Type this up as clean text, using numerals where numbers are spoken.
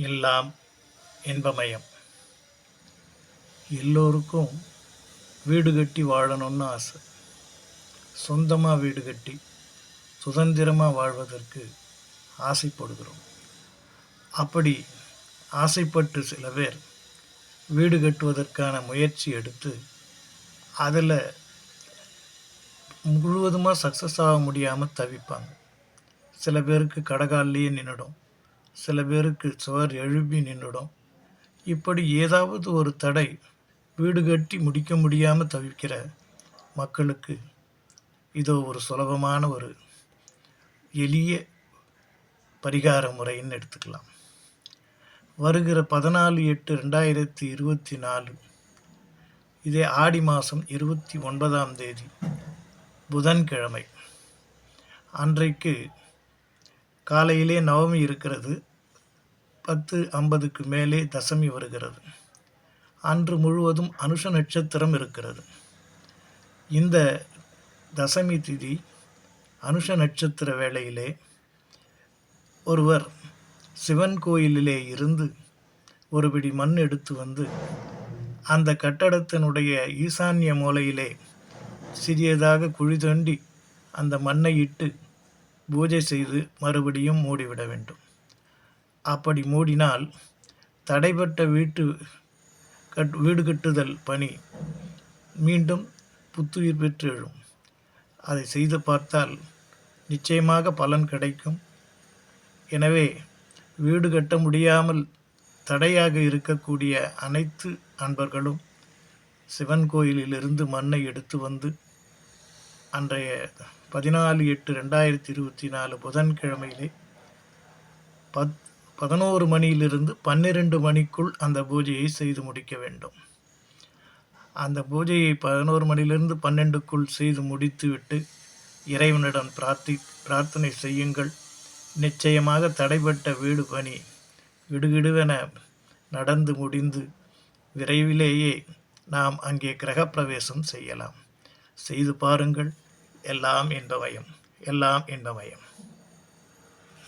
எல்லாம் இன்பமயம். எல்லோருக்கும் வீடு கட்டி வாழணும்னு ஆசை. சொந்தமாக வீடு கட்டி சுதந்திரமாக வாழ்வதற்கு ஆசைப்படுகிறோம். அப்படி ஆசைப்பட்டு சில பேர் வீடு கட்டுவதற்கான முயற்சி எடுத்து அதில் முழுவதுமாக சக்ஸஸ் ஆக முடியாமல் தவிப்பாங்க. சில பேருக்கு கடகால்லையே நின்றுடும், சில பேருக்கு சுவர் எழுப்பி நின்றுடும். இப்படி ஏதாவது ஒரு தடை வீடு கட்டி முடிக்க முடியாமல் தவிக்கிற மக்களுக்கு இதோ ஒரு சுலபமான ஒரு எளிய பரிகார முறைன்னு எடுத்துக்கலாம். வருகிற 14/8/2024 இதே ஆடி மாதம் 29ஆம் தேதி புதன்கிழமை அன்றைக்கு காலையிலே நவமி இருக்கிறது. 10:50க்கு மேலே தசமி வருகிறது. அன்று முழுவதும் அனுஷ நட்சத்திரம் இருக்கிறது. இந்த தசமி திதி அனுஷ நட்சத்திர வேளையிலே ஒருவர் சிவன் கோயிலிலே இருந்து ஒரு பிடி மண் எடுத்து வந்து அந்த கட்டடத்தினுடைய ஈசான்ய மூலையிலே சிறியதாக குழி தோண்டி அந்த மண்ணை இட்டு பூஜை செய்து மறுபடியும் மூடிவிட வேண்டும். அப்படி மூடினால் தடைப்பட்ட வீடு கட்டுதல் பணி மீண்டும் புத்துயிர் பெற்று எழும். அதை செய்து பார்த்தால் நிச்சயமாக பலன் கிடைக்கும். எனவே வீடு கட்ட முடியாமல் தடையாக இருக்கக்கூடிய அனைத்து அன்பர்களும் சிவன் கோயிலிலிருந்து மண்ணை எடுத்து வந்து அன்றைய 14/8/2024 புதன்கிழமையிலே 11 மணியிலிருந்து 12 மணிக்குள் அந்த பூஜையை செய்து முடிக்க வேண்டும். அந்த பூஜையை 11 மணியிலிருந்து 12க்குள் செய்து முடித்துவிட்டு இறைவனிடம் பிரார்த்தனை செய்யுங்கள். நிச்சயமாக தடைப்பட்ட வீடு பணி விடுவிடுவென நடந்து முடிந்து விரைவிலேயே நாம் அங்கே கிரகப்பிரவேசம் செய்யலாம். செய்து பாருங்கள். எல்லாம் இன்பமயம். எல்லாம் இன்பமயம்.